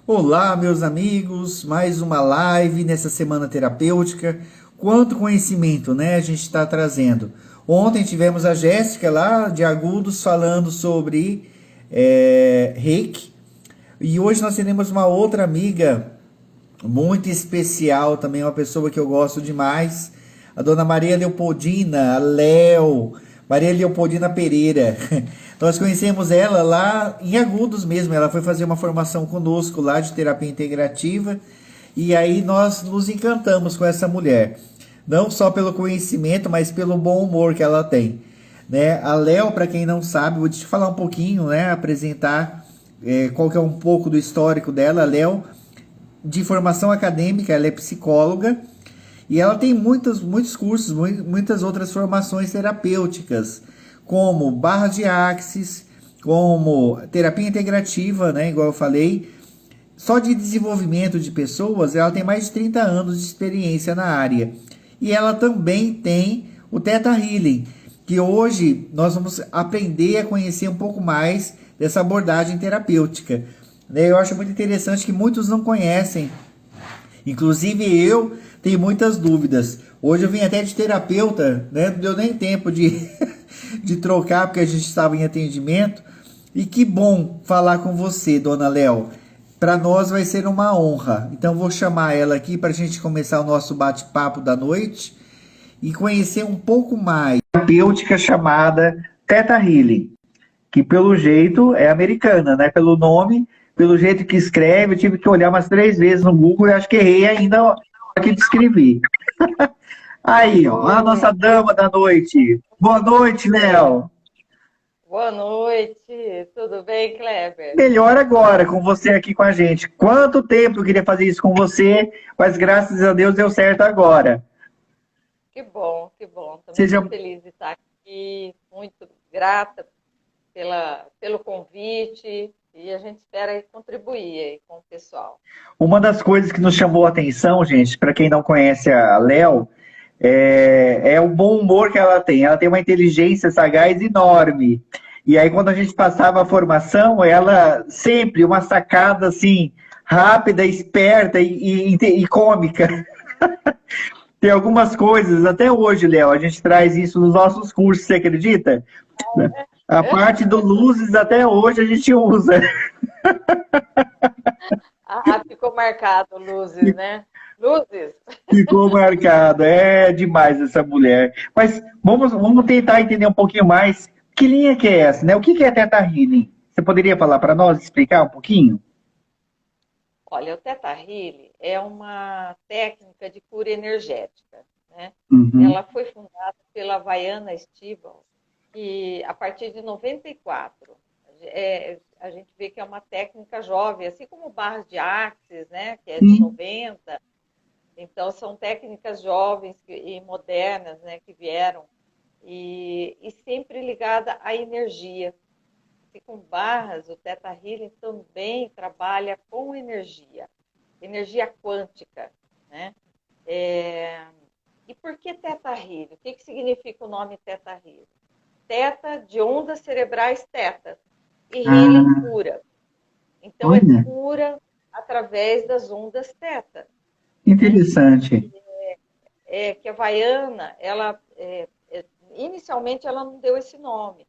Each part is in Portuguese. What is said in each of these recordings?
Olá, meus amigos, mais uma live nessa semana terapêutica. Quanto conhecimento, né, a gente está trazendo. Ontem tivemos a Jéssica lá de Agudos falando sobre Reiki. E hoje nós teremos uma outra amiga muito especial também, uma pessoa que eu gosto demais, a dona Maria Leopoldina, a Léo, Maria Leopoldina Pereira. Nós conhecemos ela lá em Agudos mesmo, ela foi fazer uma formação conosco lá de terapia integrativa, e aí nós nos encantamos com essa mulher, não só pelo conhecimento, mas pelo bom humor que ela tem. Né? A Léo, para quem não sabe, vou te falar um pouquinho, né? Apresentar qual que é um pouco do histórico dela. A Léo, de formação acadêmica, ela é psicóloga e ela tem muitos cursos, muitas outras formações terapêuticas, como barra de axis, como terapia integrativa, né, igual eu falei. Só de desenvolvimento de pessoas, ela tem mais de 30 anos de experiência na área. E ela também tem o Theta Healing, que hoje nós vamos aprender a conhecer um pouco mais dessa abordagem terapêutica. Eu acho muito interessante que muitos não conhecem. Inclusive eu tenho muitas dúvidas. Hoje eu vim até de terapeuta, né? Não deu nem tempo de, de trocar, porque a gente estava em atendimento. E que bom falar com você, dona Léo. Para nós vai ser uma honra. Então vou chamar ela aqui para a gente começar o nosso bate-papo da noite e conhecer um pouco mais. Terapêutica chamada Theta Healing, que pelo jeito é americana, né? Pelo nome, pelo jeito que escreve, eu tive que olhar umas 3 vezes no Google e acho que errei ainda a hora que descrevi. Aí, ó, a Oi, nossa dama da noite. Boa noite, Léo. boa noite, tudo bem, Kleber? Melhor agora com você aqui com a gente. Quanto tempo eu queria fazer isso com você, mas graças a Deus deu certo agora. Que bom, que bom. Estou Seja muito feliz de estar aqui, muito grata pelo convite e a gente espera aí contribuir aí com o pessoal. uma das coisas que nos chamou a atenção, gente, para quem não conhece a Léo, é o bom humor que ela tem. Ela tem uma inteligência sagaz enorme. E aí, quando a gente passava a formação, ela sempre uma sacada assim, rápida, esperta e cômica. Tem algumas coisas, até hoje, Léo, a gente traz isso nos nossos cursos, você acredita? A parte do luzes até hoje a gente usa. Ah, ficou marcado, Luzes, né? Luzes. Ficou marcado. É demais essa mulher. Mas vamos tentar entender um pouquinho mais. Que linha que é essa, né? O que é Teta Healing? Você poderia falar para nós, explicar um pouquinho? Olha, o Theta Healing é uma técnica de cura energética, né? Uhum. Ela foi fundada pela Vaiana Stibal e a partir de 94 a gente vê que é uma técnica jovem, assim como barras de Axis, né, que é de Sim. 90. Então são técnicas jovens e modernas, né, que vieram e sempre ligada à energia. E com barras, o Theta Healing também trabalha com energia, energia quântica, né? É... E por que Theta Healing? O que significa o nome Theta Healing? Theta de ondas cerebrais teta e Healing Ah, cura. Então é olha, cura através das ondas teta, né? interessante. Que a Vaiana, inicialmente ela não deu esse nome,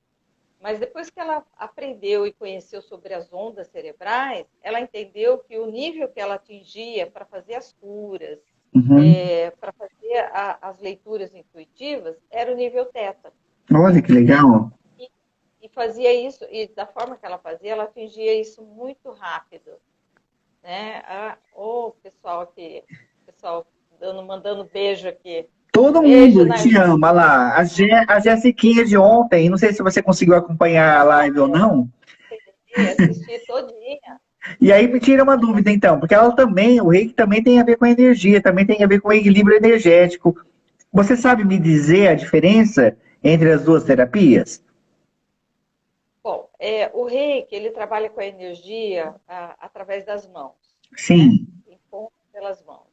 mas depois que ela aprendeu e conheceu sobre as ondas cerebrais, ela entendeu que o nível que ela atingia para fazer as curas, Uhum. para fazer as leituras intuitivas, era o nível teta, Olha que né? legal. E, e fazia isso, e da forma que ela fazia, ela atingia isso muito rápido, né? O pessoal aqui, pessoal mandando beijo aqui. Todo Beijo, mundo Narcisa. te ama lá. A Jessiquinha de ontem, não sei se você conseguiu acompanhar a live ou não. Assisti todinha. E aí me tira uma dúvida então, porque ela também, o reiki também tem a ver com a energia, também tem a ver com o equilíbrio energético. Você sabe me dizer a diferença entre as duas terapias? Bom, o reiki, ele trabalha com a energia através das mãos, né? Sim. Encontra pelas mãos.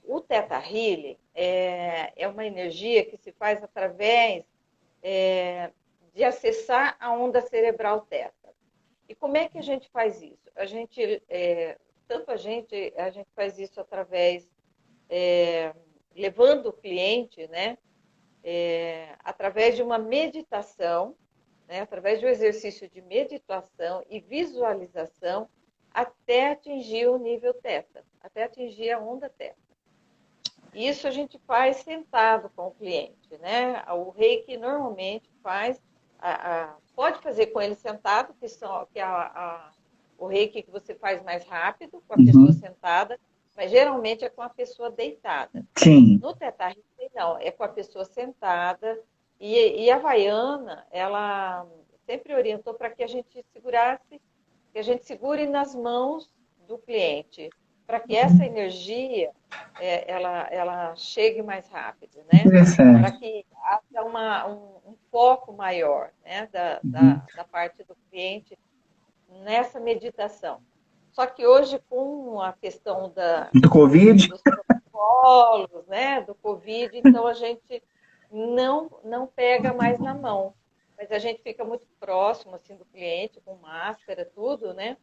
O Theta Healing é uma energia que se faz através de acessar a onda cerebral teta. E como é que a gente faz isso? A gente tanto a gente faz isso através, levando o cliente, né, através de uma meditação, né, através de um exercício de meditação e visualização, até atingir o nível teta, até atingir a onda teta. Isso a gente faz sentado com o cliente, né? O reiki normalmente faz, pode fazer com ele sentado, o reiki que você faz mais rápido, com a pessoa sentada, mas geralmente é com a pessoa deitada. Sim. No Teta Healing, não, é com a pessoa sentada, e a Havaiana, ela sempre orientou para que a gente segure nas mãos do cliente, para que essa energia ela chegue mais rápido, né? Para Interessante. que haja um foco maior, né, da parte do cliente nessa meditação. Só que hoje, com a questão Do Covid? dos protocolos, né, do Covid, então a gente não pega mais na mão, mas a gente fica muito próximo assim do cliente, com máscara, tudo, né?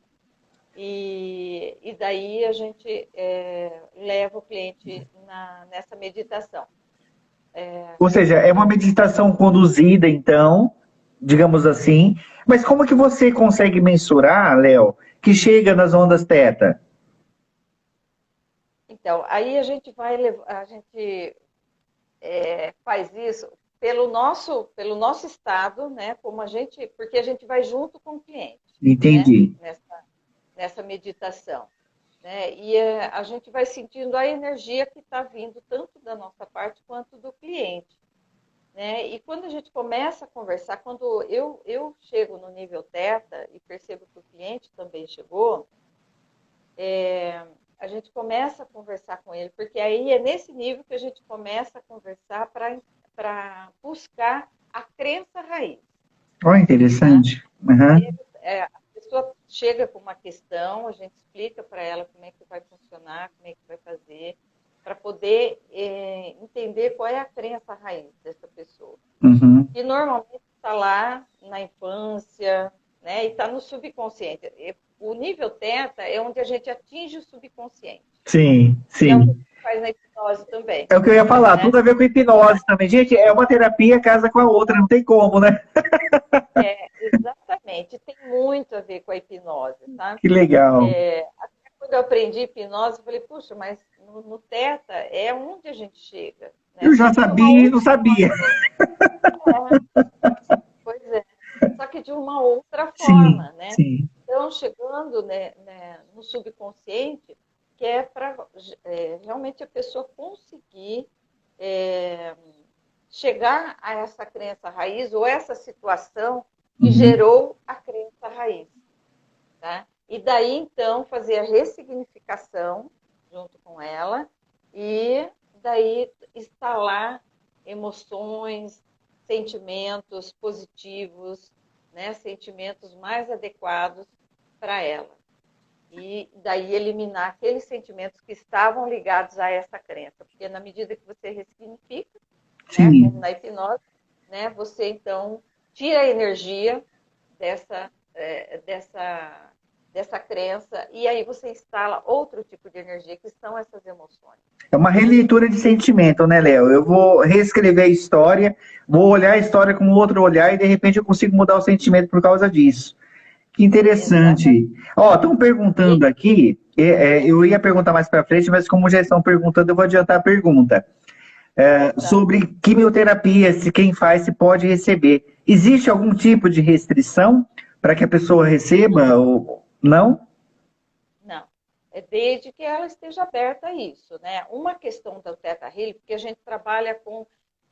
E daí a gente leva o cliente nessa meditação. Ou seja, é uma meditação conduzida, então, digamos assim. Mas como que você consegue mensurar, Léo, que chega nas ondas teta? Então, aí a gente faz isso pelo nosso estado, né? Porque a gente vai junto com o cliente, né? Entendi. Nessa meditação, né? E a gente vai sentindo a energia que está vindo tanto da nossa parte quanto do cliente, né? E quando a gente começa a conversar, quando eu chego no nível teta e percebo que o cliente também chegou, a gente começa a conversar com ele, porque aí é nesse nível que a gente começa a conversar para buscar a crença raiz. Oh, interessante. Né? Uhum. A pessoa chega com uma questão, a gente explica para ela como é que vai funcionar, como é que vai fazer, para poder entender qual é a crença raiz dessa pessoa. Uhum. E normalmente está lá na infância, né? E está no subconsciente. O nível teta é onde a gente atinge o subconsciente. Sim, E é o que a sim. gente faz na hipnose também. É o que eu ia falar, Né? tudo a ver com hipnose também. Gente, é uma terapia casa com a outra, não tem como, né? Exatamente. Tem muito a ver com a hipnose, tá? Que legal. Até quando eu aprendi hipnose, eu falei, puxa, mas no teta é onde a gente chega. Né? Eu Só já que de uma sabia e não outra sabia. forma. Pois é. Só que de uma outra Sim, forma, né? sim. Então, chegando no subconsciente, que é para realmente a pessoa conseguir chegar a essa crença raiz ou essa situação que Uhum. gerou a crença raiz. Tá? E daí, então, fazer a ressignificação junto com ela e daí instalar emoções, sentimentos positivos, né? Sentimentos mais adequados para ela. E daí eliminar aqueles sentimentos que estavam ligados a essa crença. Porque na medida que você ressignifica, né, como Sim. na hipnose, né, você então tira a energia dessa, dessa crença e aí você instala outro tipo de energia, que são essas emoções. É uma Né? releitura de sentimento, né, Léo? Eu vou reescrever a história, vou olhar a história com outro olhar e de repente eu consigo mudar o sentimento por causa disso. Que Exatamente. interessante. Ó, estão perguntando aqui, eu ia perguntar mais para frente, mas como já estão perguntando, eu vou adiantar a pergunta. Tá. Sobre quimioterapia, se quem faz se pode receber. Existe algum tipo de restrição para que a pessoa receba ou não? Não. É desde que ela esteja aberta a isso, né? Uma questão do Theta Healing, porque a gente trabalha com,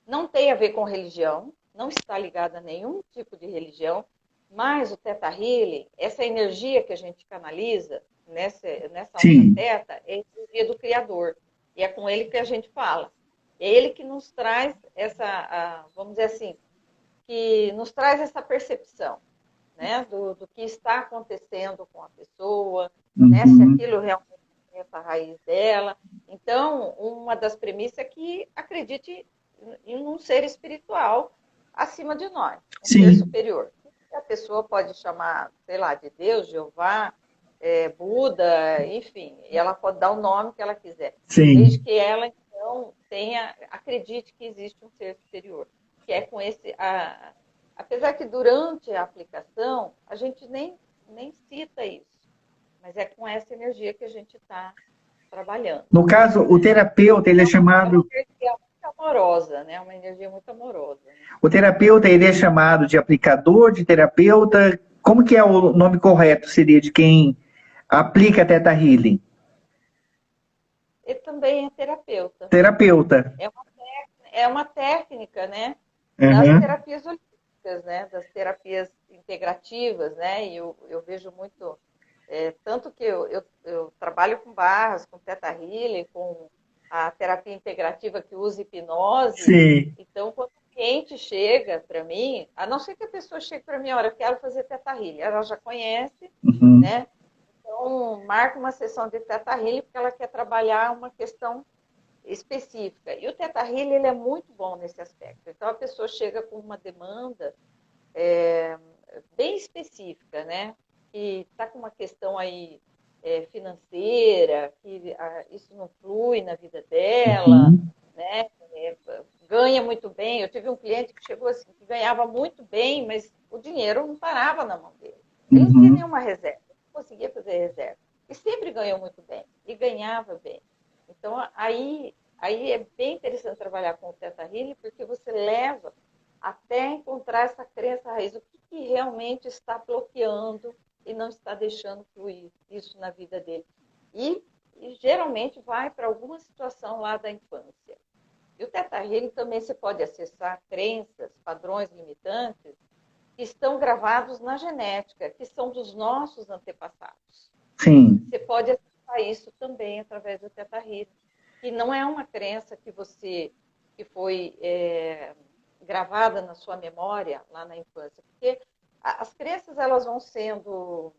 não tem a ver com religião, não está ligada a nenhum tipo de religião, mas o Theta Healing, essa energia que a gente canaliza nessa onda Sim. Theta, é a energia do Criador. E é com ele que a gente fala. É ele que nos traz vamos dizer assim, que nos traz essa percepção, né, do que está acontecendo com a pessoa, né, se Uhum. aquilo realmente é essa raiz dela. Então, uma das premissas é que acredite em um ser espiritual acima de nós, um ser Sim. superior. A pessoa pode chamar, sei lá, de Deus, Jeová, Buda, enfim, e ela pode dar o nome que ela quiser, desde Sim. que ela, então, acredite que existe um ser superior, que é com apesar que durante a aplicação, a gente nem cita isso, mas é com essa energia que a gente está trabalhando, No caso, o né? terapeuta, ele é É uma chamado, energia muito amorosa, né? Uma energia muito amorosa, né? o terapeuta, ele é chamado de aplicador, de terapeuta. Como que é o nome correto? Seria de quem aplica Theta Healing? Ele também é terapeuta. Terapeuta. É uma técnica, né? Das Uhum. terapias holísticas, né? Das terapias integrativas, né? E eu vejo muito, tanto que eu trabalho com barras, com Theta Healing, com a terapia integrativa que usa hipnose. Sim. Então, quando o cliente chega para mim, a não ser que a pessoa chegue para mim, olha, eu quero fazer Theta Healing, ela já conhece, Uhum. né? Então, marca uma sessão de Theta Healing porque ela quer trabalhar uma questão específica. E o Theta Healing, ele é muito bom nesse aspecto. Então, a pessoa chega com uma demanda bem específica, né? Que está com uma questão aí financeira, que isso não flui na vida dela, Uhum. né? Ganha muito bem. Eu tive um cliente que chegou assim, que ganhava muito bem, mas o dinheiro não parava na mão dele. Ele não tinha Uhum. nenhuma reserva, não conseguia fazer reserva. E sempre ganhou muito bem, e ganhava bem. Então, aí é bem interessante trabalhar com o Theta Healing, porque você leva até encontrar essa crença raiz, o que realmente está bloqueando e não está deixando fluir isso na vida dele. E geralmente vai para alguma situação lá da infância. E o Theta Healing também você pode acessar crenças, padrões limitantes que estão gravados na genética, que são dos nossos antepassados. Sim. Você pode acessar isso também através do Theta Healing, que não é uma crença que foi gravada na sua memória lá na infância, porque as crenças elas vão sendo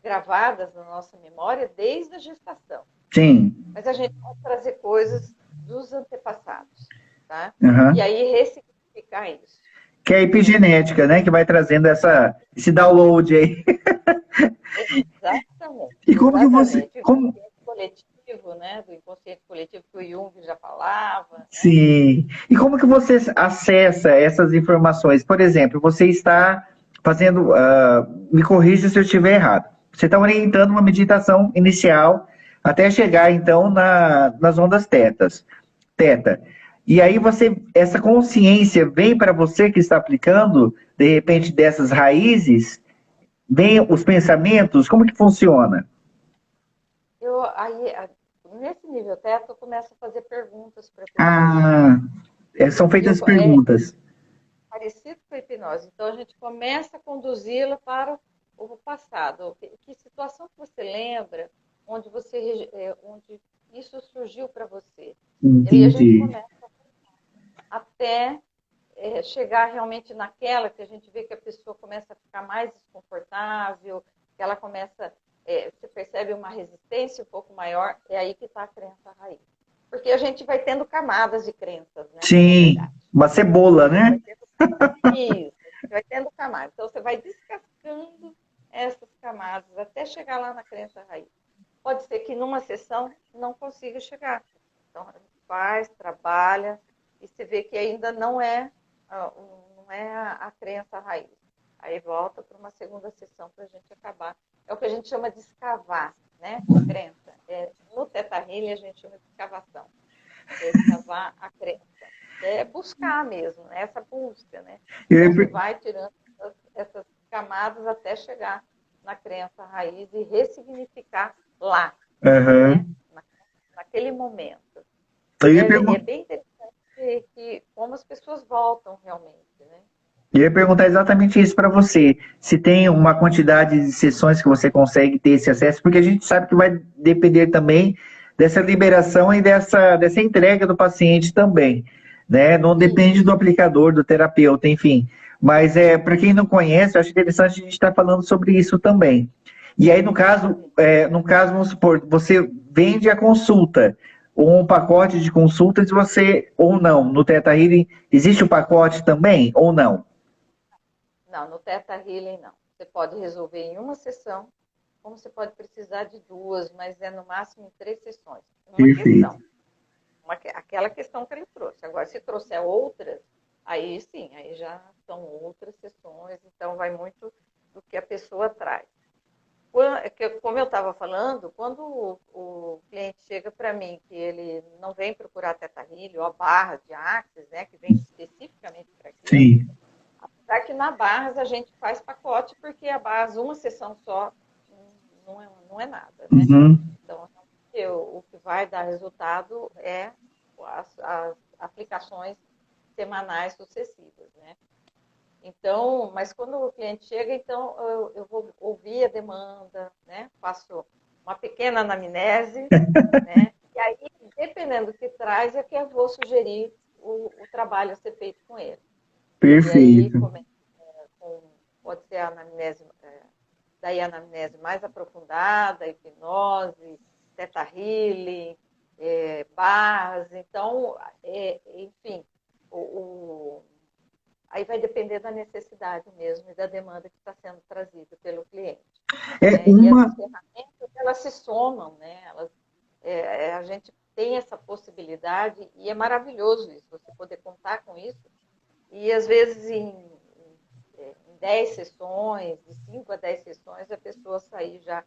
gravadas na nossa memória desde a gestação, Sim. mas a gente pode trazer coisas dos antepassados, tá? E Uhum. aí ressignificar isso. Que é a epigenética, né? Que vai trazendo esse download aí. Exatamente, E como que você. exatamente. O Como, inconsciente coletivo, né? Do inconsciente coletivo que o Jung já falava, né? sim. E como que você acessa essas informações? Por exemplo, você está fazendo. Me corrija se eu estiver errado. Você está orientando uma meditação inicial até chegar, então, nas ondas tetas. Teta. E aí essa consciência vem para você que está aplicando, de repente, dessas raízes, vem os pensamentos, como que funciona? Aí, nesse nível teto, eu começo a fazer perguntas para a pessoa, Ah, né? são E feitas perguntas. parecido com a hipnose. Então, a gente começa a conduzi-la para o passado. Que situação que você lembra onde isso surgiu para você? E aí a gente Entendi. começa até chegar realmente naquela que a gente vê que a pessoa começa a ficar mais desconfortável, que ela começa, você percebe uma resistência um pouco maior, é aí que está a crença raiz. Porque a gente vai tendo camadas de crenças, né? Na Sim, verdade. uma cebola, A gente vai né? tendo isso, a gente vai tendo camadas. Então, você vai descascando essas camadas até chegar lá na crença raiz. Pode ser que numa sessão não consiga chegar. Então, a gente faz, trabalha, e você vê que ainda não é a crença raiz. Aí volta para uma segunda sessão para a gente acabar. É o que a gente chama de escavar, né? Crença. No Theta Healing a gente chama de escavação. É escavar a crença. É buscar mesmo, né? Essa busca, né? Então você vai tirando essas camadas até chegar na crença raiz e ressignificar lá, né? Uhum. Naquele momento. Eu E ia, é pergun- bem interessante como as pessoas voltam realmente, né? eu ia perguntar exatamente isso para você. Se tem uma quantidade de sessões que você consegue ter esse acesso, porque a gente sabe que vai depender também dessa liberação e dessa entrega do paciente também, né? Não E depende do aplicador, do terapeuta, enfim. Mas para quem não conhece, eu acho interessante a gente estar falando sobre isso também. E aí, no caso, vamos supor, você vende a consulta, ou um pacote de consultas, ou não, no Theta Healing, existe o pacote também, ou não? não, no Theta Healing não. Você pode resolver em uma sessão como você pode precisar de 2, mas é no máximo 3 sessões. Uma Perfeito. questão, aquela questão que ele trouxe. Agora, se trouxer outras, aí sim, aí já são outras sessões, então vai muito do que a pessoa traz. Como eu estava falando, quando o cliente chega para mim, que ele não vem procurar Theta Healing ou a barra de Axis, né, que vem especificamente para aquilo, Sim. apesar que na Barras a gente faz pacote, porque a Barras, uma sessão só, não é nada, né? Uhum. Então, o que vai dar resultado é as aplicações semanais sucessivas, né? Então, mas quando o cliente chega, então eu vou ouvir a demanda, né? Faço uma pequena anamnese, né? E aí, dependendo do que traz, é que eu vou sugerir o trabalho a ser feito com ele. E aí, Perfeito. pode ser a anamnese, daí a anamnese mais aprofundada, hipnose, Theta Healing, barras. Então, enfim, aí vai depender da necessidade mesmo e da demanda que está sendo trazida pelo cliente. É Né? E uma. essas ferramentas, elas se somam, né? A gente tem essa possibilidade e é maravilhoso isso, você poder contar com isso. E às vezes em 10 sessões, de 5 a 10 sessões, a pessoa sair já,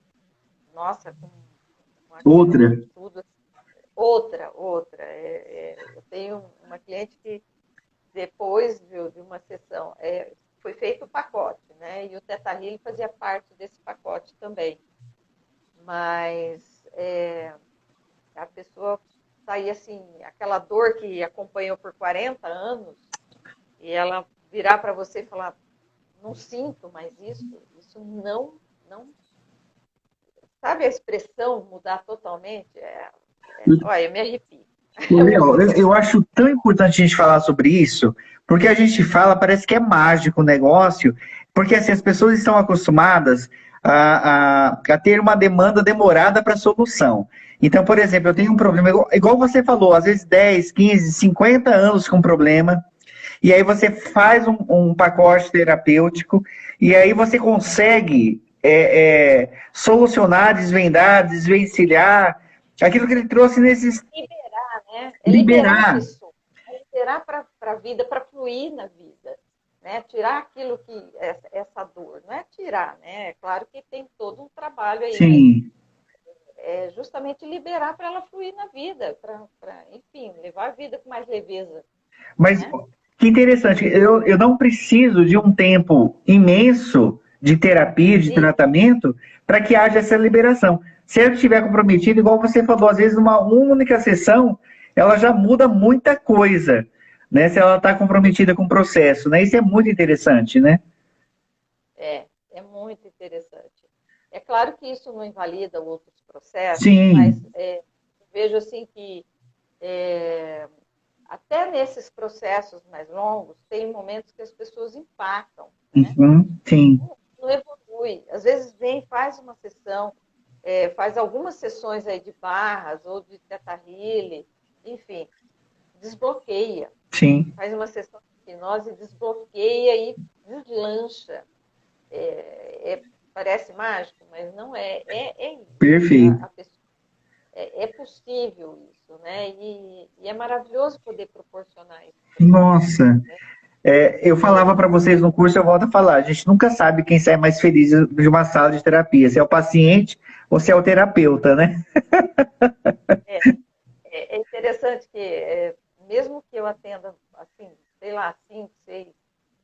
nossa, com Outra. aquilo tudo. Outra. Eu tenho uma cliente que depois de uma sessão, foi feito o pacote, né? E o Theta Healing fazia parte desse pacote também. Mas a pessoa saía assim, aquela dor que acompanhou por 40 anos, e ela virar para você e falar, não sinto mais isso não. Sabe a expressão mudar totalmente? Olha, eu me arrepio. É Léo, muito eu acho tão importante a gente falar sobre isso, porque a gente fala, parece que é mágico o negócio, porque assim, as pessoas estão acostumadas a ter uma demanda demorada para solução. Então, por exemplo, eu tenho um problema, igual você falou, às vezes 10, 15, 50 anos com problema, e aí você faz um pacote terapêutico, e aí você consegue solucionar, desvendar, desvencilhar aquilo que ele trouxe nesses. liberar, né? É liberar a Liberar. pessoa, é liberar para a vida, para fluir na vida, né? Tirar aquilo que essa dor, não é tirar, né? É claro que tem todo um trabalho aí, mas Sim. é justamente liberar para ela fluir na vida, enfim, levar a vida com mais leveza, Mas né? que interessante, eu não preciso de um tempo imenso de terapia, de E, tratamento, para que haja essa liberação. Se eu estiver comprometido, igual você falou, às vezes uma única sessão, ela já muda muita coisa, né? Se ela está comprometida com o processo, né? Isso é muito interessante, né? é muito interessante. É claro que isso não invalida outros processos, mas Sim. vejo assim que até nesses processos mais longos, tem momentos que as pessoas empacam, né? Uhum. Sim. Não evolui. Às vezes vem, faz uma sessão, faz algumas sessões aí de barras ou de Theta Healing, enfim, desbloqueia. Sim. Faz uma sessão de hipnose, desbloqueia e deslancha. Parece mágico, mas não é. É isso. Perfeito. A pessoa, é possível isso, né? E é maravilhoso poder proporcionar isso para os clientes, Nossa. né? Eu falava para vocês no curso, eu volto a falar, a gente nunca sabe quem sai mais feliz de uma sala de terapia, se é o paciente ou se é o terapeuta, né? É, é interessante que, mesmo que eu atenda, assim, sei lá, 5, 6,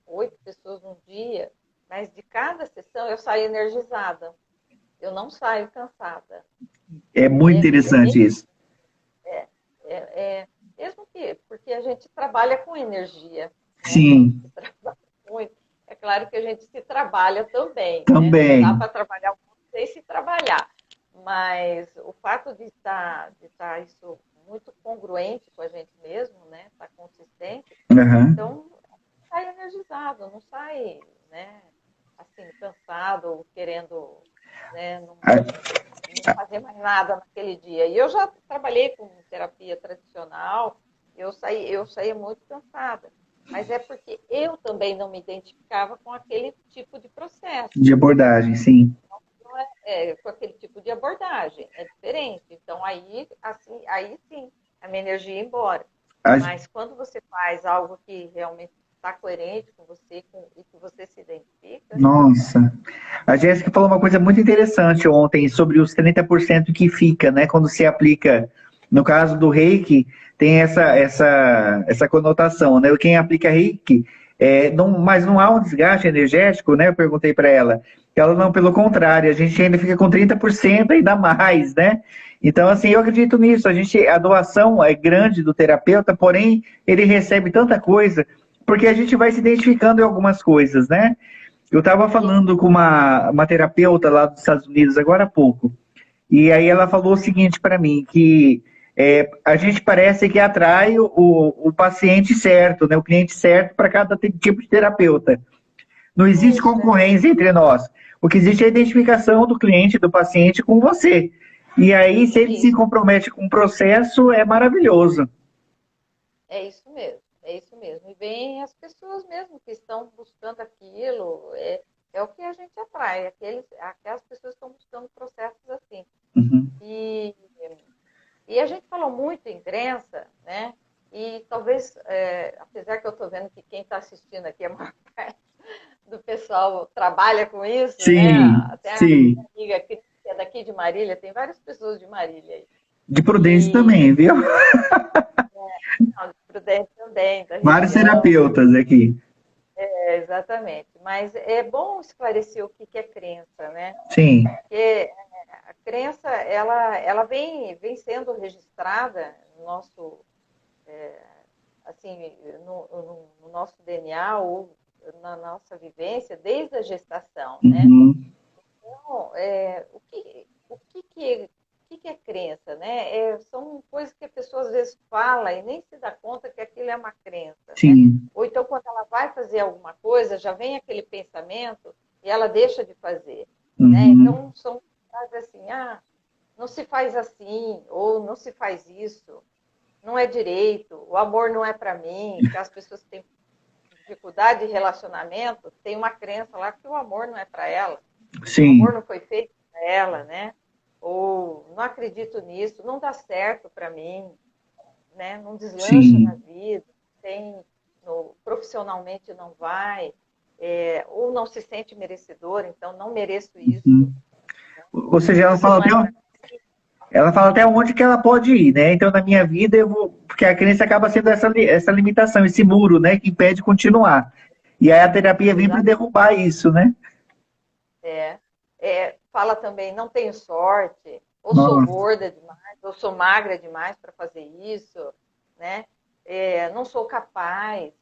8 pessoas num dia, mas de cada sessão eu saio energizada. Eu não saio cansada. É muito interessante Mesmo, isso. é, é, é, mesmo que, porque a gente trabalha com energia, né? A gente Sim, trabalha muito. É claro que a gente se trabalha também, né? Não dá também. para trabalhar muito sem se trabalhar. Mas o fato de estar isso muito congruente com a gente mesmo, né? Tá consistente, Uhum. então sai energizado, não sai, né? Assim, cansado ou querendo, né? Não fazer mais nada naquele dia. E eu já trabalhei com terapia tradicional, eu saía muito cansada. Mas é porque eu também não me identificava com aquele tipo de processo. De abordagem, sim. com aquele tipo de abordagem, é diferente. Então, aí, assim, aí sim, a minha energia ia embora. Mas quando você faz algo que realmente está coerente com você e que você se identifica. Nossa. A Jéssica falou uma coisa muito interessante ontem sobre os 30% que fica, né? Quando se aplica, no caso do reiki, tem essa conotação, né? Quem aplica reiki, mas não há um desgaste energético, né? Eu perguntei para ela. Ela não, pelo contrário, a gente ainda fica com 30% ainda mais, né? Então, assim, eu acredito nisso. A doação é grande do terapeuta, porém, ele recebe tanta coisa, porque a gente vai se identificando em algumas coisas, né? Eu estava falando com uma terapeuta lá dos Estados Unidos agora há pouco, e aí ela falou o seguinte para mim, que a gente parece que atrai o paciente certo, né, o cliente certo para cada tipo de terapeuta. Não existe concorrência entre nós. O que existe é a identificação do cliente, do paciente com você. E aí, se ele se compromete com o processo, é maravilhoso. É isso mesmo, é isso mesmo. E vem as pessoas mesmo que estão buscando aquilo, é o que a gente atrai, aquelas pessoas que estão buscando processos assim. Uhum. E a gente falou muito em crença, né? E talvez, apesar que eu estou vendo que quem está assistindo aqui, a maior parte do pessoal trabalha com isso, Sim, né? Até a sim. minha amiga que é daqui de Marília, tem várias pessoas de Marília aí. De Prudente também, viu? Não, de Prudente também, da Vários região. terapeutas aqui. Exatamente. Mas é bom esclarecer o que é crença, né? Sim. Porque a crença, ela vem sendo registrada no nosso, assim, no nosso DNA ou na nossa vivência desde a gestação, né? Uhum. Então, o que é crença, né? São coisas que a pessoa às vezes fala e nem se dá conta que aquilo é uma crença, né? Sim. Ou então, quando ela vai fazer alguma coisa, já vem aquele pensamento e ela deixa de fazer, né? Uhum. Então, são frases assim, não se faz assim, ou não se faz isso, não é direito, o amor não é para mim, que as pessoas que têm dificuldade de relacionamento têm uma crença lá que o amor não é para ela. O Sim. amor não foi feito para ela, né? Ou não acredito nisso, não dá certo para mim, né? Não deslancha na Sim. vida, profissionalmente não vai, ou não se sente merecedor, então não mereço isso. Uhum. Ou seja, Isso não é para ela fala até onde que ela pode ir, né? Então, na minha vida, eu vou. Porque a crença acaba sendo essa limitação, esse muro, né? Que impede continuar. E aí a terapia vem para exato. derrubar isso, né? Fala também, não tenho sorte, ou sou Nossa. gorda demais, ou sou magra demais para fazer isso, né? Não sou capaz.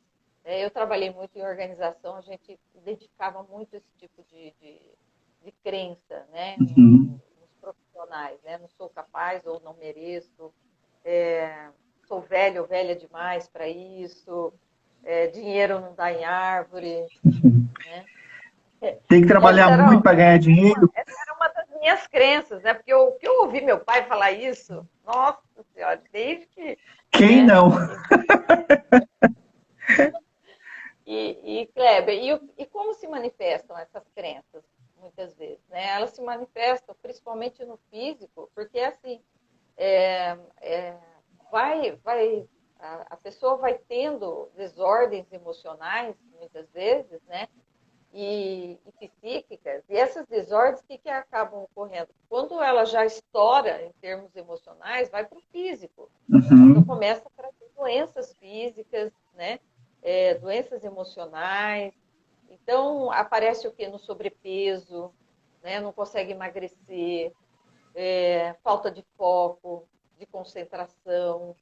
Eu trabalhei muito em organização, a gente identificava muito esse tipo de crença, né? Uhum. Nos profissionais, né? Não sou capaz ou não mereço, sou velho ou velha demais para isso, dinheiro não dá em árvore, né? Tem que E trabalhar muito para ganhar dinheiro. essa era uma das minhas crenças, né? Porque o que eu ouvi meu pai falar isso, nossa senhora, desde que, Quem né? não? Kleber, e como se manifestam essas crenças, muitas vezes, né? Elas se manifestam principalmente no físico, porque assim, é, é, a pessoa vai tendo desordens emocionais, muitas vezes, né? E psíquicas, e essas desordens, o que acabam ocorrendo? Quando ela já estoura em termos emocionais, vai para o físico. Então, Uhum. começa a trazer doenças físicas, né? Doenças emocionais. Então, aparece o que? No sobrepeso, né? Não consegue emagrecer, falta de foco, de concentração,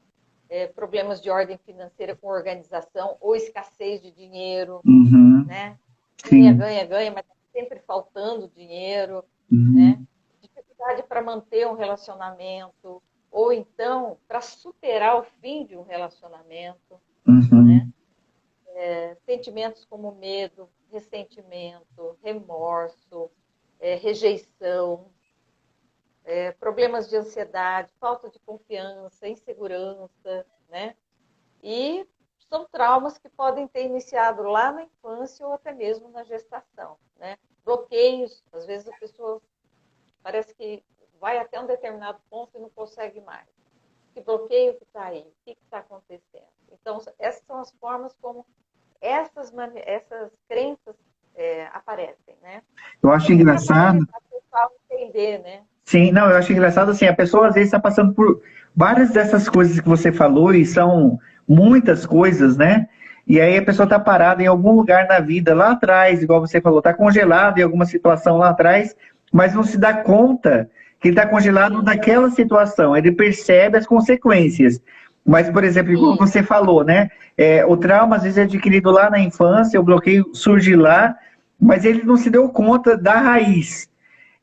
problemas de ordem financeira com organização ou escassez de dinheiro, Uhum. né? Ganha, Sim. ganha, ganha, mas tá sempre faltando dinheiro, né? Uhum. Dificuldade para manter um relacionamento, ou então para superar o fim de um relacionamento, né? Uhum. Sentimentos como medo, ressentimento, remorso, rejeição, problemas de ansiedade, falta de confiança, insegurança, né? E são traumas que podem ter iniciado lá na infância ou até mesmo na gestação, né? Bloqueios, às vezes a pessoa parece que vai até um determinado ponto e não consegue mais. Que bloqueio que está aí? O que está acontecendo? Então, essas são as formas como essas crenças aparecem, né? Eu acho Também para engraçado. facilitar o pessoal entender, né? Sim, não, eu acho engraçado assim, a pessoa às vezes está passando por várias dessas coisas que você falou, e são muitas coisas, né? E aí a pessoa está parada em algum lugar na vida, lá atrás, igual você falou, está congelado em alguma situação lá atrás, mas não se dá conta que ele está congelado Sim. naquela situação, ele percebe as consequências. Mas, por exemplo, igual Isso. você falou, né? O trauma às vezes é adquirido lá na infância, o bloqueio surge lá, mas ele não se deu conta da raiz.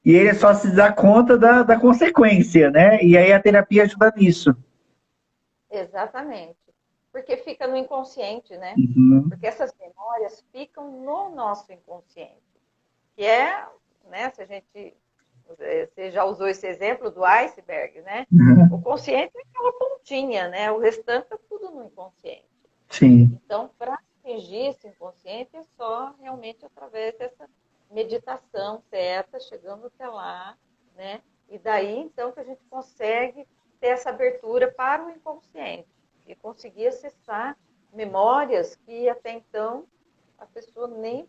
E ele só se dá conta da consequência, né? E aí a terapia ajuda nisso. Exatamente. Porque fica no inconsciente, né? Uhum. Porque essas memórias ficam no nosso inconsciente. Que é, né, se a gente, você já usou esse exemplo do iceberg, né? Uhum. O consciente é aquela pontinha, né? O restante é tudo no inconsciente. Sim. Então, para atingir esse inconsciente é só realmente através dessa meditação certa, chegando até lá, né? E daí, então, que a gente consegue ter essa abertura para o inconsciente e conseguir acessar memórias que até então a pessoa nem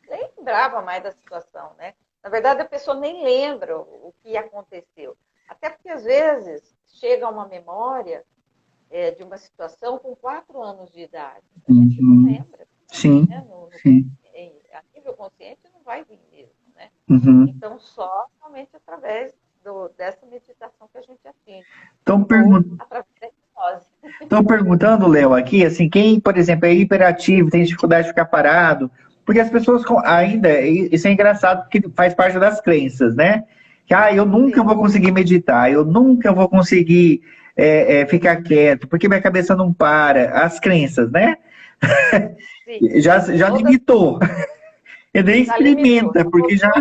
lembrava mais da situação, né? Na verdade, a pessoa nem lembra o que aconteceu. Até porque, às vezes, chega uma memória de uma situação com 4 anos de idade. A gente não Uhum. lembra, Sim, né? sim. A nível consciente não vai vir mesmo, né? Uhum. Então, só somente através dessa meditação que a gente atinge, Estão ou através da hipnose. perguntando, Léo, aqui, assim, quem, por exemplo, é hiperativo, tem dificuldade de ficar parado, porque as pessoas ainda, isso é engraçado, porque faz parte das crenças, né? Que, eu nunca Sim, vou conseguir meditar, eu nunca vou conseguir ficar quieto, porque minha cabeça não para. As crenças, né? sim. Já Todas limitou. E nem já limitou, experimenta, porque já.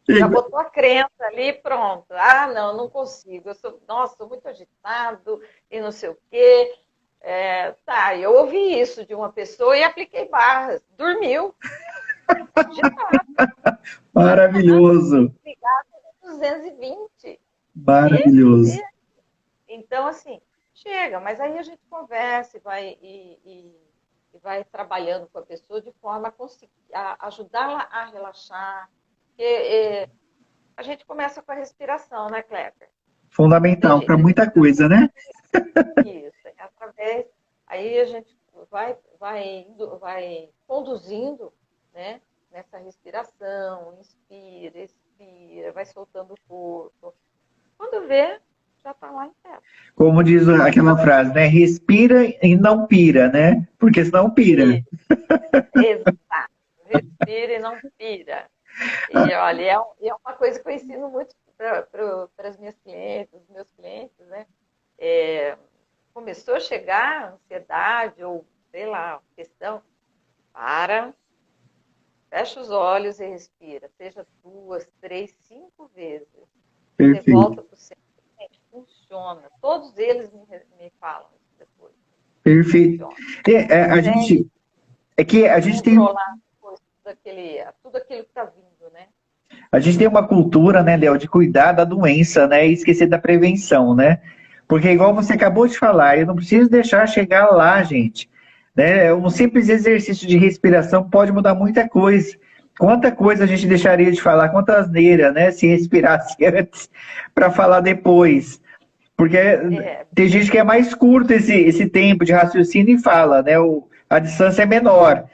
já botou a crença ali, pronto. Ah, não, não consigo. Eu sou, nossa, sou muito agitado e não sei o quê. Tá, eu ouvi isso de uma pessoa e apliquei barras. Dormiu, agitado, Maravilhoso. ligado no 220. Maravilhoso. Então, assim, chega, mas aí a gente conversa e vai trabalhando com a pessoa de forma a conseguir ajudá-la a relaxar. Porque, a gente começa com a respiração, né, Kleber? Não tem Fundamental jeito, para a muita respiração coisa, né? é isso, é através. Aí a gente vai conduzindo, né, nessa respiração, inspira, expira, vai soltando o corpo. Quando vê, já está lá em pé. Como diz aquela frase, né? Respira e não pira, né? Porque senão pira. Isso, exato. Respira e não pira. E olha, é uma coisa que eu ensino muito para as minhas clientes, os meus clientes, né? Começou a chegar ansiedade ou, sei lá, questão, fecha os olhos e respira. Seja 2, 3, 5 vezes. Você Perfeito. volta para o centro. Funciona. Todos eles me falam isso depois. Perfeito. Funciona. A Consegue gente, é que controlar tudo aquilo que está vindo, né? a gente tem uma cultura, né, Léo, de cuidar da doença, né, e esquecer da prevenção, né? Porque igual você acabou de falar, eu não preciso deixar chegar lá, gente. Né? Um simples exercício de respiração pode mudar muita coisa. Quanta coisa a gente deixaria de falar, quanta asneira, né? Se respirasse antes para falar depois. Porque tem gente que é mais curto esse tempo de raciocínio e fala, né? A distância é menor.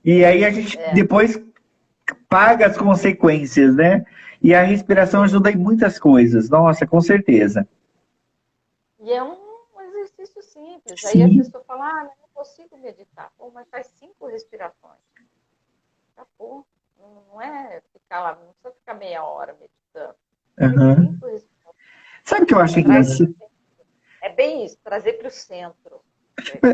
E aí a gente depois paga as consequências, né? E a respiração ajuda em muitas coisas. Nossa, com certeza. E é um exercício simples. Aí a Sim. pessoa fala, eu não consigo meditar. Pô, mas faz 5 respirações. Acabou. Não é ficar lá, não precisa ficar meia hora meditando. Faz Uhum. 5 respirações. Sabe o que eu acho Traz engraçado? É bem isso, trazer para o centro.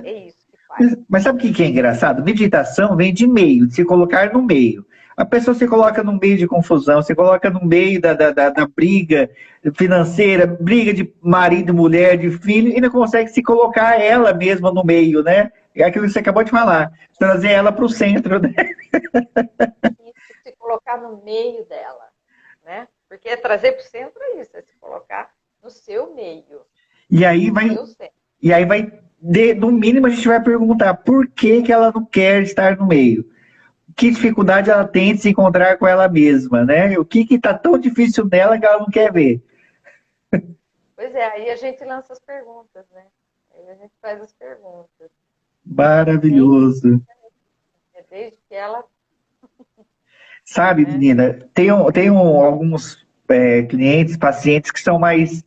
É isso que faz. Mas sabe o que é engraçado? Meditação vem de meio, de se colocar no meio. A pessoa se coloca no meio de confusão, se coloca no meio da briga financeira, briga de marido, mulher, de filho, e não consegue se colocar ela mesma no meio, né? É aquilo que você acabou de falar, trazer ela para o centro, né? Isso, se colocar no meio dela. né? Porque trazer para o centro é isso, é se colocar no seu meio, E aí no vai, seu centro. no mínimo a gente vai perguntar por que que ela não quer estar no meio. Que dificuldade ela tem de se encontrar com ela mesma, né? O que que tá tão difícil nela que ela não quer ver? Pois é, aí a gente lança as perguntas, né? Aí a gente faz as perguntas. Nem Maravilhoso. é desde que ela, Sabe, né? menina, alguns clientes, pacientes que são mais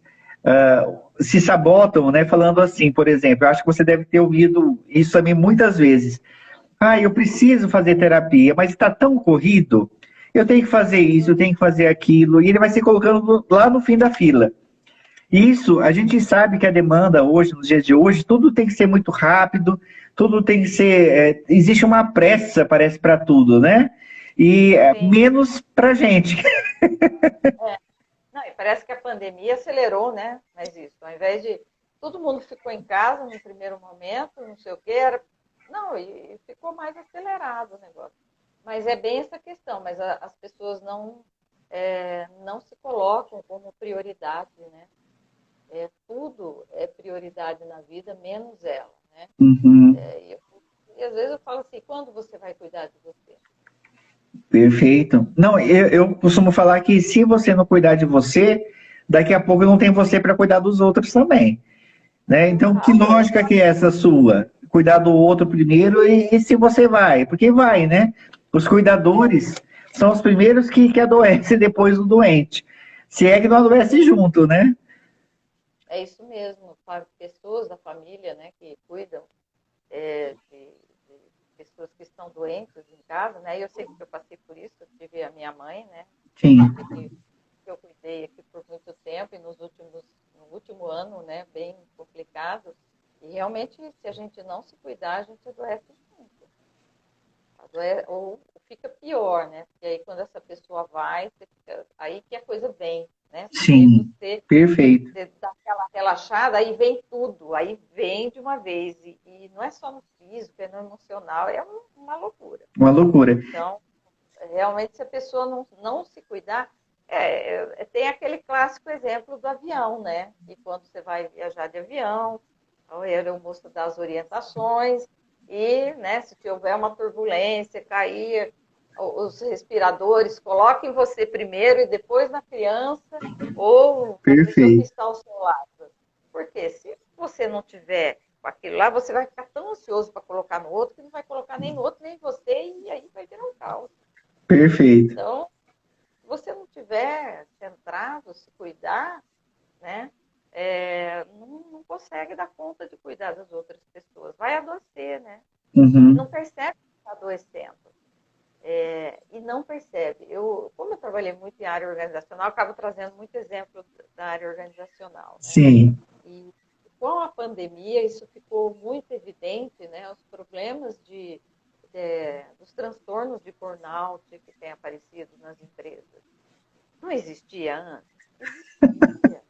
se sabotam, né? Falando assim, por exemplo, eu acho que você deve ter ouvido isso também muitas vezes. Ah, eu preciso fazer terapia, mas está tão corrido. Eu tenho que fazer isso, eu tenho que fazer aquilo, e ele vai se colocando lá no fim da fila. Isso, a gente sabe que a demanda hoje, nos dias de hoje, tudo tem que ser muito rápido, tudo tem que ser. Existe uma pressa, parece, para tudo, né? E Sim. menos para gente. Não, e parece que a pandemia acelerou, né? Mas isso, ao invés de todo mundo ficou em casa no primeiro momento, não sei o que, era. Não, e ficou mais acelerado o negócio. Mas é bem essa questão, mas as pessoas não se colocam como prioridade, né? Tudo é prioridade na vida, menos ela, né? Uhum, E às vezes eu falo assim, quando você vai cuidar de você? perfeito. Não, eu costumo falar que se você não cuidar de você, daqui a pouco não tem você para cuidar dos outros também. Né? Então, que Exato, lógica que é essa sua? Cuidar do outro primeiro e se você vai? Porque vai, né? Os cuidadores são os primeiros que adoecem depois do doente. Se é que não adoece junto, né? é isso mesmo. Pessoas da família, né, que cuidam de pessoas que estão doentes em casa, né? Eu sei que eu passei por isso, eu tive a minha mãe, né? Sim, Que eu cuidei aqui por muito tempo e no último ano, né, bem complicado. E realmente, se a gente não se cuidar, a gente adoece muito. Ou fica pior, né? Porque aí quando essa pessoa vai, aí que a coisa vem, né? Porque aí sim, perfeito. você dá aquela relaxada, aí vem tudo, aí vem de uma vez. E não é só no físico, é no emocional, é uma loucura. Uma loucura. Então, realmente, se a pessoa não se cuidar, tem aquele clássico exemplo do avião, né? E quando você vai viajar de avião, a aeromoça dá as orientações e, né, se houver uma turbulência, cair os respiradores, coloquem você primeiro e depois na criança ou na pessoa que Perfeito. está ao seu lado. Porque se você não tiver com aquilo lá, você vai ficar tão ansioso para colocar no outro que não vai colocar nem no outro, nem em você, e aí vai virar um caos. Perfeito. Então, se você não tiver centrado, se cuidar, né, não consegue dar conta de cuidar das outras pessoas. Vai adoecer, né? E Uhum. não percebe que está adoecendo. E não percebe. Como eu trabalhei muito em área organizacional, eu acabo trazendo muito exemplo da área organizacional, né? Sim, E com a pandemia, isso ficou muito evidente, né? Os problemas dos transtornos de burnout que têm aparecido nas empresas. Não existia antes? Existia.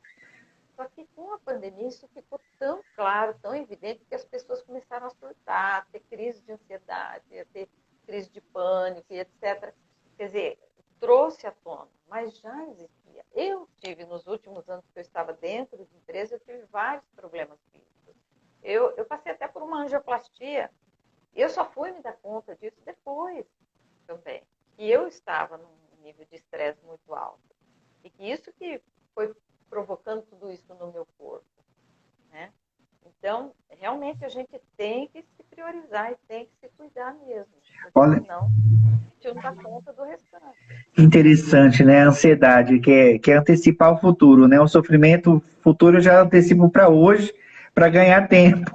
Só que com a pandemia isso ficou tão claro, tão evidente, que as pessoas começaram a surtar, a ter crise de ansiedade, a ter crise de pânico e etc. Quer dizer, trouxe à tona, mas já existia. Eu tive, nos últimos anos que eu estava dentro de empresa, eu tive vários problemas físicos. Eu passei até por uma angioplastia, e eu só fui me dar conta disso depois também. E eu estava num nível de estresse muito alto. E que isso que foi provocando tudo isso no meu corpo, né? Então, realmente a gente tem que se priorizar e tem que se cuidar mesmo, porque olha, senão a gente não dá conta do restante, que né? interessante, né? A ansiedade, que é antecipar o futuro, né? O sofrimento futuro eu já antecipo para hoje, para ganhar tempo.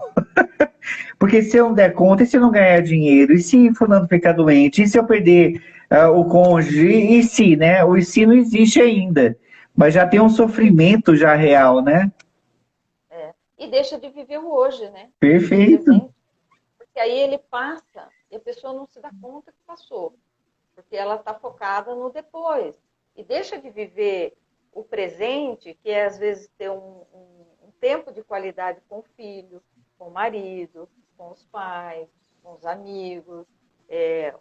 Porque se eu não der conta, e se eu não ganhar dinheiro, e se fulano ficar doente, e se eu perder o cônjuge, e se, né? O e se não existe ainda, mas já tem um sofrimento já real, né? E deixa de viver o hoje, né? O Perfeito. presente. Porque aí ele passa e a pessoa não se dá conta que passou, porque ela está focada no depois. E deixa de viver o presente, que é às vezes ter um tempo de qualidade com o filho, com o marido, com os pais, com os amigos,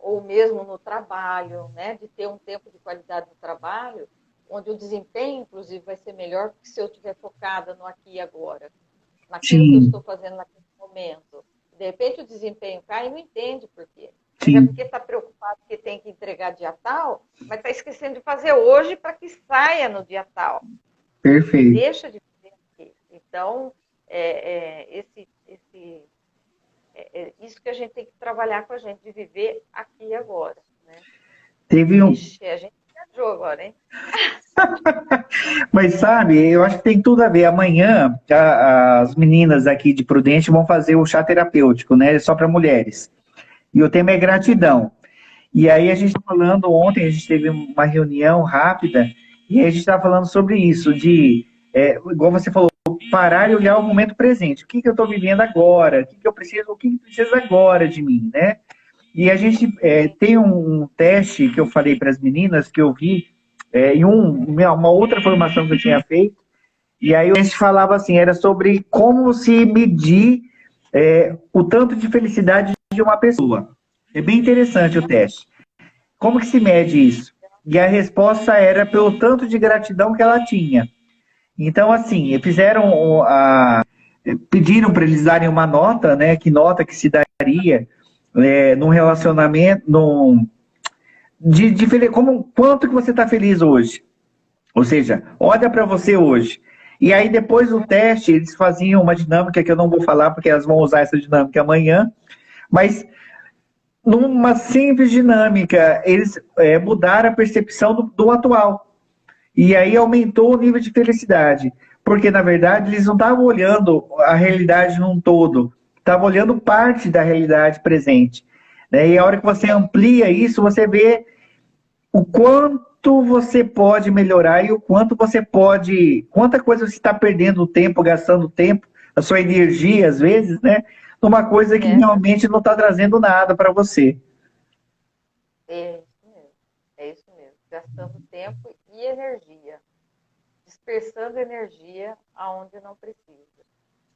ou mesmo no trabalho, né? De ter um tempo de qualidade no trabalho, onde o desempenho, inclusive, vai ser melhor, porque se eu estiver focada no aqui e agora, naquilo que eu sim, estou fazendo naquele momento. De repente o desempenho cai e não entende por quê. Mas é sim, porque está preocupado que tem que entregar dia tal, mas está esquecendo de fazer hoje para que saia no dia tal. E perfeito. deixa de fazer aqui. Então, isso que a gente tem que trabalhar com a gente, de viver aqui e agora. Né? Teve um, Ixi, a gente viajou agora, hein? mas sabe, eu acho que tem tudo a ver. Amanhã, as meninas aqui de Prudente vão fazer o chá terapêutico, né? Só para mulheres. E o tema é gratidão. E aí a gente está falando, ontem a gente teve uma reunião rápida, e aí a gente estava falando sobre isso, igual você falou, parar e olhar o momento presente. O que, que eu estou vivendo agora? O que precisa agora de mim, né? E a gente tem um teste que eu falei para as meninas, que eu vi em uma outra formação que eu tinha feito, e aí a gente falava assim, era sobre como se medir o tanto de felicidade de uma pessoa. É bem interessante o teste. Como que se mede isso? E a resposta era pelo tanto de gratidão que ela tinha. Então, assim, pediram para eles darem uma nota, né? Que nota que se daria num relacionamento, quanto que você está feliz hoje? Ou seja, olha para você hoje. E aí, depois do teste, eles faziam uma dinâmica que eu não vou falar, porque elas vão usar essa dinâmica amanhã, mas numa simples dinâmica, eles mudaram a percepção do atual. E aí aumentou o nível de felicidade. Porque, na verdade, eles não estavam olhando a realidade num todo, estavam olhando parte da realidade presente. Né? E a hora que você amplia isso, você vê o quanto você pode melhorar e o quanto você pode. Quanta coisa você está perdendo tempo, gastando tempo, a sua energia, às vezes, né? Numa coisa que É, realmente não está trazendo nada para você. é isso mesmo. É isso mesmo. Gastando tempo e energia. Dispersando energia aonde não precisa.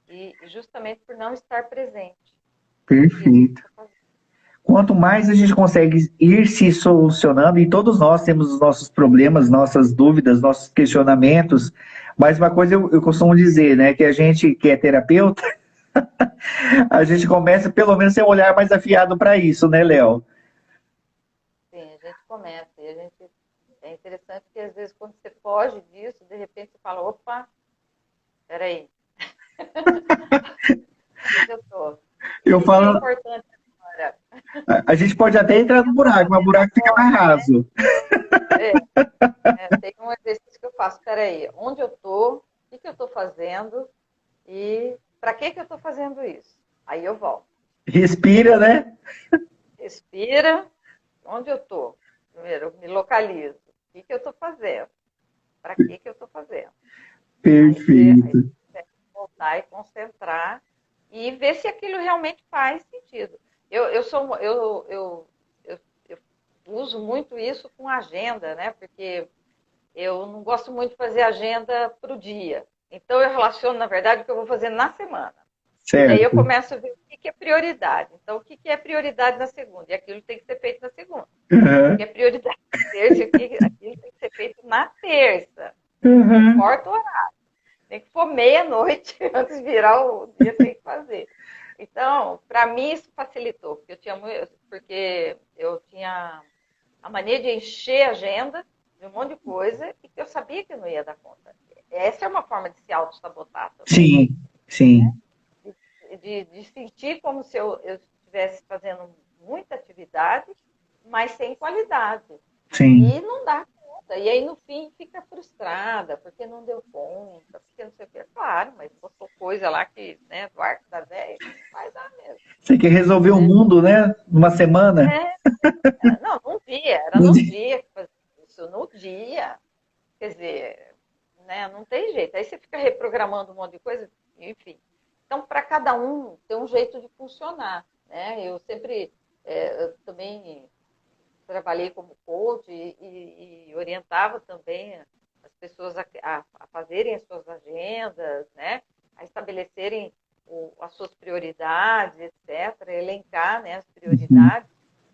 E justamente por não estar presente naquilo que Perfeito. está fazendo. Quanto mais a gente consegue ir se solucionando, e todos nós temos os nossos problemas, nossas dúvidas, nossos questionamentos, mas uma coisa eu costumo dizer, né, que a gente que é terapeuta, a gente começa pelo menos a ter um olhar mais afiado para isso, né, Léo? Sim, a gente começa. E a gente, é interessante que às vezes quando você foge disso, de repente você fala, opa, peraí, onde eu estou? O Eu que é falo, importante agora? a gente pode até O entrar que no eu estou buraco, mas o fazendo buraco fica mais agora? raso. É, tem um exercício que eu faço, peraí, onde eu estou? O que eu estou fazendo? E para que eu estou fazendo isso? Aí eu volto. Respira, né? Respira. Onde eu estou? Primeiro, eu me localizo. O que eu estou fazendo? Para que eu estou fazendo? Aí Perfeito. você consegue voltar e concentrar e ver se aquilo realmente faz sentido. Eu uso muito isso com agenda, né? Porque eu não gosto muito de fazer agenda para o dia. Então, eu relaciono, na verdade, o que eu vou fazer na semana. E aí eu Certo. começo a ver o que é prioridade. Então, o que é prioridade na segunda? E aquilo tem que ser feito na segunda. O que Uhum. é prioridade na terça? E aquilo tem que ser feito na terça. Não Uhum. importa o horário. Tem que for meia-noite antes de virar o dia, tem que fazer. Então, para mim, isso facilitou, porque eu tinha a mania de encher a agenda de um monte de coisa e que eu sabia que eu não ia dar conta. Essa é uma forma de se auto-sabotar também. Sim, sim, De sentir como se eu estivesse fazendo muita atividade, mas sem qualidade. sim. E não dá conta. E aí, no fim, fica frustrada, porque não deu conta, porque não sei o que. Claro, mas botou coisa lá que, né, do arco da velha, vai dar mesmo. Você quer resolver o Né? mundo, né? Numa semana? Não, num dia, era No num dia. dia que fazia isso, no dia. Quer dizer, né, não tem jeito. Aí você fica reprogramando um monte de coisa, enfim. Então, para cada um, tem um jeito de funcionar. Né? Eu também trabalhei como coach e orientava também as pessoas a fazerem as suas agendas, né? A estabelecerem as suas prioridades, etc., elencar, né, as Uhum. prioridades.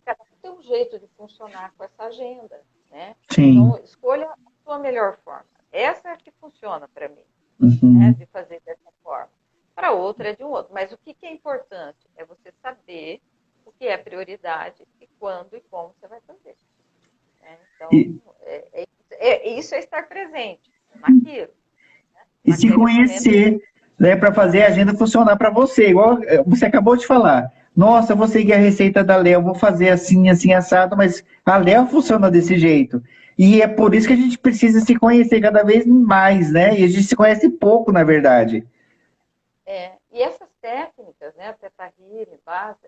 Cada um tem um jeito de funcionar com essa agenda. Né? Sim, Então, escolha sua melhor forma. Essa é a que funciona para mim, né, Uhum. de fazer dessa forma. Para outra é de um outro. Mas o que é importante é você saber o que é prioridade e quando e como você vai fazer. Né? Então, E, isso é estar presente naquilo, e se naquele momento. conhecer, né, para fazer a agenda funcionar para você, igual você acabou de falar. Nossa, eu vou seguir a receita da Léo, vou fazer assim, assim, assado, mas a Léo funciona desse jeito. E é por isso que a gente precisa se conhecer cada vez mais, né? E a gente se conhece pouco, na verdade. E essas técnicas, né, Teta Healing, Basta,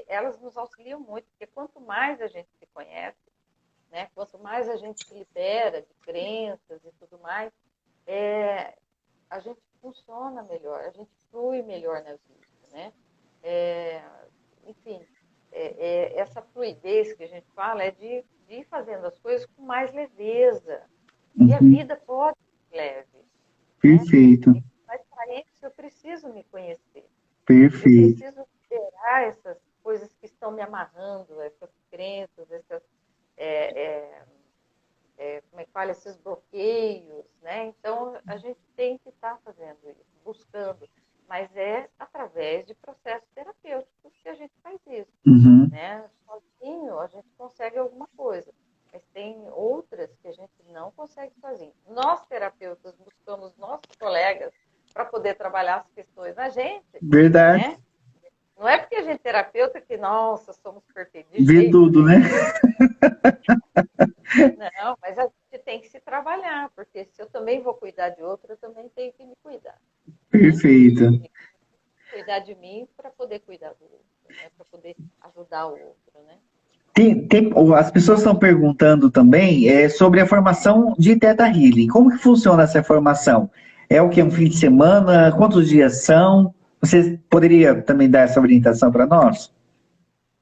elas nos auxiliam muito, porque quanto mais a gente se conhece, né, quanto mais a gente se libera de crenças e tudo mais, a gente funciona melhor, a gente flui melhor na vida, né? É, enfim, essa fluidez que a gente fala é de ir fazendo as coisas com mais leveza. E a Uhum. vida pode ser leve, né? Perfeito, Mas para isso eu preciso me conhecer. Eu perfeito. preciso liberar essas coisas que estão me amarrando, essas crenças, essas, é, é, como é que fala, esses bloqueios, né? Então, a gente tem que estar fazendo isso, buscando. Mas é através de processos terapêuticos que a gente faz isso, Uhum. né? Sozinho, a gente consegue alguma coisa. Mas tem outras que a gente não consegue sozinho. Nós, terapeutas, buscamos nossos colegas para poder trabalhar as questões da gente, Verdade. né? Não é porque a gente é terapeuta que, nossa, somos perfeitos, de Vê jeito tudo, né? nenhum. Não, mas a gente tem que se trabalhar, porque se eu também vou cuidar de outro, eu também tenho que me cuidar, né? Perfeito. E cuidar de mim para poder cuidar do outro, né? Para poder ajudar o outro, né? As pessoas estão perguntando também sobre a formação de Teta Healing. Como que funciona essa formação? É o que? Um fim de semana? Quantos dias são? Você poderia também dar essa orientação para nós?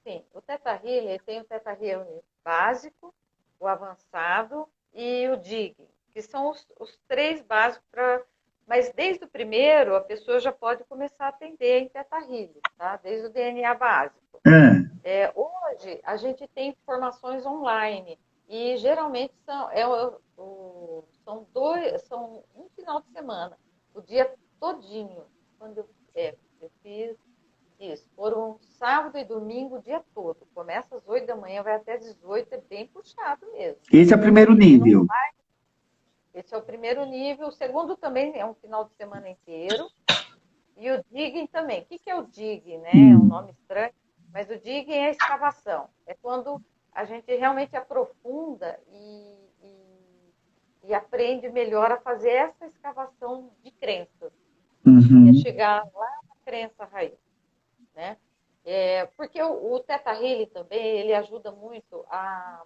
Sim, o Teta Healing tem o Teta Healing básico, o avançado e o DIG, que são os três básicos para. Mas desde o primeiro, a pessoa já pode começar a atender em Teta Healing, tá? Desde o DNA básico. Ah, Hoje, a gente tem formações online e geralmente são um final de semana, o dia todinho. Quando eu fiz isso, foram sábado e domingo o dia todo. Começa às 8 da manhã, vai até 18, é bem puxado mesmo. esse é o primeiro E não, nível. esse é o primeiro nível, o segundo também é um final de semana inteiro. E o digging também. O que é o digging, né? É um Hum. nome estranho, mas o digging é a escavação. É quando a gente realmente aprofunda e aprende melhor a fazer essa escavação de crenças, que é Uhum. chegar lá na crença raiz, né? Porque o Theta Healing também, ele ajuda muito a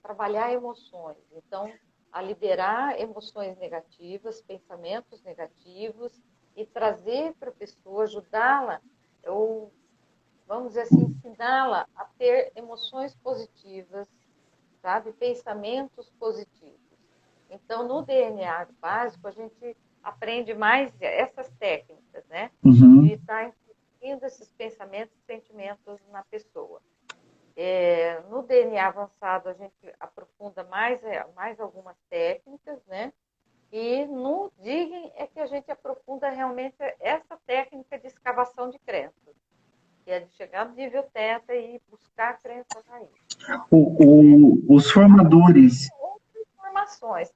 trabalhar emoções. Então, a liberar emoções negativas, pensamentos negativos e trazer para a pessoa, ajudá-la, ou vamos dizer assim, ensiná-la a ter emoções positivas, sabe? Pensamentos positivos. Então, no DNA básico, a gente aprende mais essas técnicas, né? De Uhum. estar incluindo esses pensamentos e sentimentos na pessoa. No DNA avançado, a gente aprofunda mais algumas técnicas, né? E no Digging é que a gente aprofunda realmente essa técnica de escavação de crenças, que é de chegar no nível teta e buscar a crença raiz, né? Os Além de formadores. outras informações.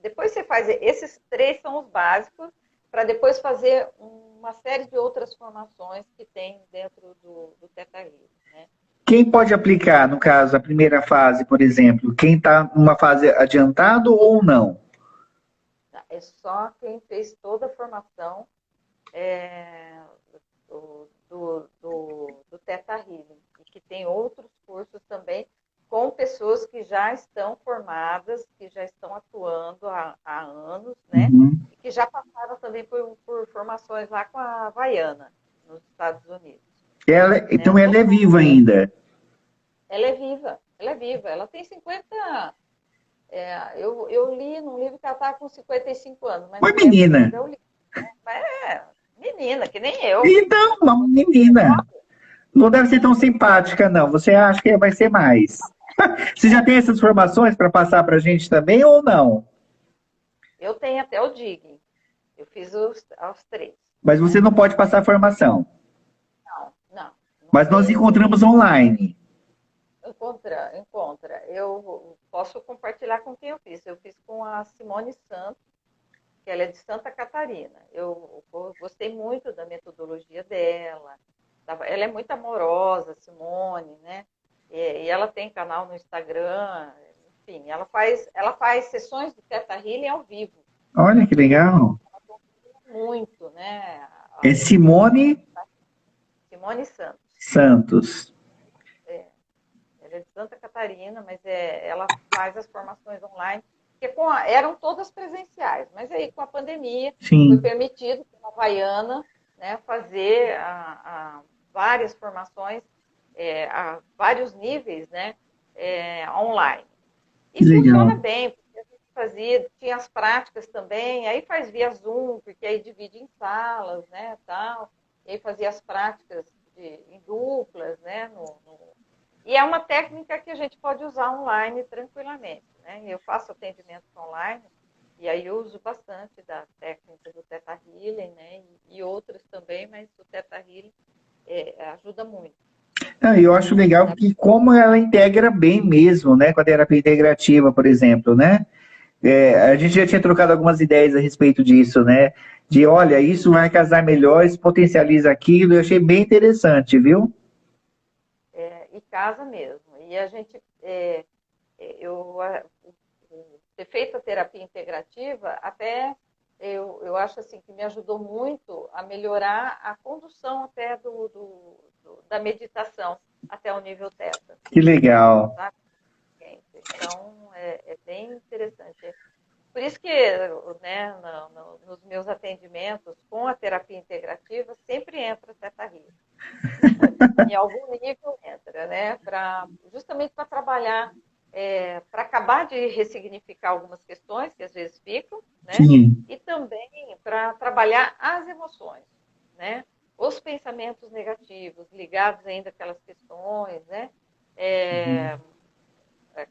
Depois você faz, esses três são os básicos, para depois fazer uma série de outras formações que tem dentro do Teta Healing, né? Quem pode aplicar, no caso, a primeira fase, por exemplo? Quem está numa fase adiantado ou não? É só quem fez toda a formação do Teta Healing, e que tem outros cursos também com pessoas que já estão formadas, que já estão atuando há anos, né? Uhum. E que já passaram também por formações lá com a Havaiana, nos Estados Unidos. Né? Então ela é viva ainda. Ela é viva, ela tem 50. Eu li num livro que ela está com 55 anos, mas Uma não lembro menina. quando eu li. Né? Mas menina, que nem eu. Então, uma Sou menina. 59. Não deve ser tão simpática, não. Você acha que vai ser mais? Você já tem essas formações para passar para a gente também ou não? Eu tenho até o Digging. Eu fiz os três, Mas você né? não pode passar a formação. Não Mas nós tem. encontramos online. Encontra. Eu posso compartilhar com quem eu fiz. Eu fiz com a Simone Santos, que ela é de Santa Catarina. Eu gostei muito da metodologia dela. Ela é muito amorosa, Simone, né? E ela tem canal no Instagram. Enfim, ela faz sessões de Theta Healing ao vivo. Olha que legal. Muito, né? É Simone Simone Santos. Santos. Ela é de Santa Catarina, mas ela faz as formações online, porque eram todas presenciais, mas aí com a pandemia foi Sim, permitido pela Havaiana, né, fazer várias formações a vários níveis, né, online. E que legal. funciona bem, porque a gente tinha as práticas também, aí faz via Zoom, porque aí divide em salas, né, tal, e aí fazia as práticas em duplas, né, e é uma técnica que a gente pode usar online tranquilamente, né? Eu faço atendimentos online e aí eu uso bastante da técnica do Theta Healing, né? E outras também, mas o Theta Healing ajuda muito. Ah, eu acho legal que como ela integra bem mesmo, né, com a terapia integrativa, por exemplo, né? A gente já tinha trocado algumas ideias a respeito disso, né? De, olha, isso vai casar melhor, isso potencializa aquilo, eu achei bem interessante, viu? E casa mesmo. E a gente, eu, ter feito a terapia integrativa, até eu acho assim que me ajudou muito a melhorar a condução até da meditação até o nível teta. Que legal. Sabe? Então, é bem interessante. Por isso que, né, nos meus atendimentos com a terapia integrativa, sempre entra Theta Healing. Em algum nível entra, né? Justamente para trabalhar, para acabar de ressignificar algumas questões que às vezes ficam, né? Sim. E também para trabalhar as emoções, né? Os pensamentos negativos ligados ainda àquelas questões, né? É,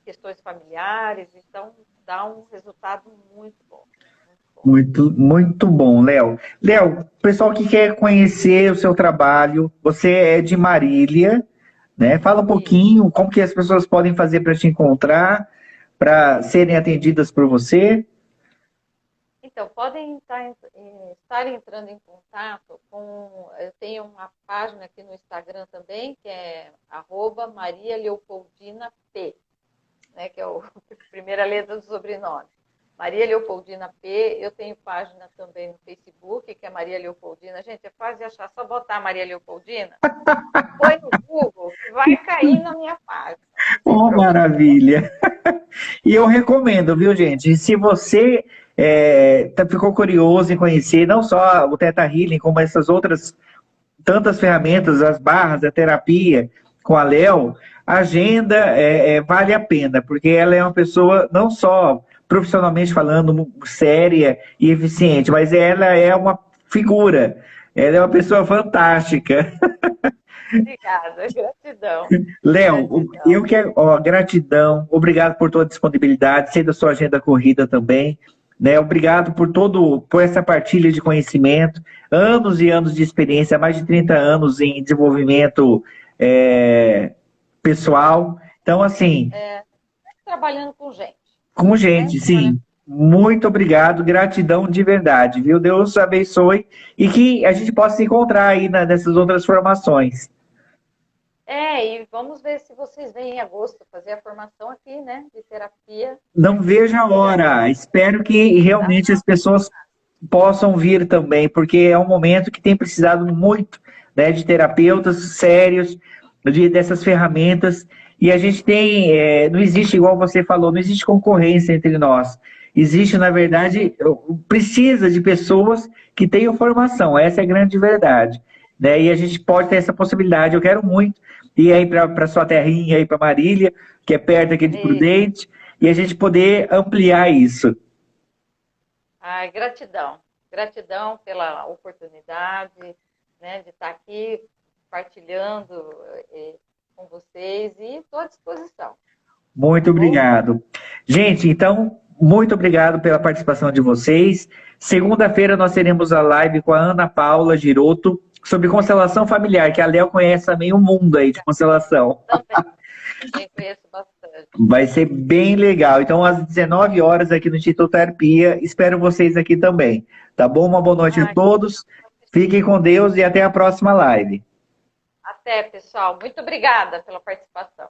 questões familiares, então dá um resultado muito bom. Muito bom. Muito, muito bom, Léo. Léo, pessoal que quer conhecer o seu trabalho, você é de Marília, né? Fala um E, pouquinho como que as pessoas podem fazer para te encontrar, para serem atendidas por você. então, podem estar entrando em contato com. Eu tenho uma página aqui no Instagram também, que é Maria Leopoldina P, né, que é a primeira letra do sobrenome. Maria Leopoldina P. Eu tenho página também no Facebook, que é Maria Leopoldina. Gente, é fácil de achar, só botar Maria Leopoldina. Põe no Google, que vai cair na minha página, não tem Oh, problema. maravilha! E eu recomendo, viu, gente? Se você ficou curioso em conhecer não só o Theta Healing, como essas outras tantas ferramentas, as barras, a terapia com a Léo, a agenda vale a pena, porque ela é uma pessoa não só profissionalmente falando séria e eficiente, mas ela é uma figura, ela é uma pessoa fantástica. Obrigada, gratidão. Léo, Gratidão. eu quero, ó, gratidão, obrigado por toda a disponibilidade, sei da sua agenda corrida também, né? Obrigado por essa partilha de conhecimento, anos e anos de experiência, mais de 30 anos em desenvolvimento pessoal. Então, assim, Trabalhando com gente, com né? gente, Trabalhando. sim. Muito obrigado, gratidão de verdade, viu? Deus abençoe e que a gente possa se encontrar aí nessas outras formações. E vamos ver se vocês vêm em agosto fazer a formação aqui, né? De terapia Não vejo a integrativa. hora. Espero que Tá? realmente as pessoas possam vir também, porque é um momento que tem precisado muito, né, de terapeutas sérios, dessas ferramentas. E a gente tem, não existe, igual você falou, não existe concorrência entre nós. Existe, na verdade, precisa de pessoas que tenham formação. Essa é a grande verdade. Né? E a gente pode ter essa possibilidade. Eu quero muito ir aí para sua terrinha, aí para Marília, que é perto aqui de E, Prudente, e a gente poder ampliar isso. gratidão. Gratidão pela oportunidade, né, de estar aqui partilhando com vocês e estou à disposição. Muito tá bom? obrigado. Gente, então, muito obrigado pela participação de vocês. Segunda-feira nós teremos a live com a Ana Paula Giroto sobre constelação familiar, que a Léo conhece também o mundo aí de constelação. Também conheço bastante. Vai ser bem legal. Então, às 19 horas aqui no Instituto Terapia, espero vocês aqui também. Tá bom? Uma boa noite a Ai, todos. Fiquem com Deus e até a próxima live. até, pessoal. Muito obrigada pela participação.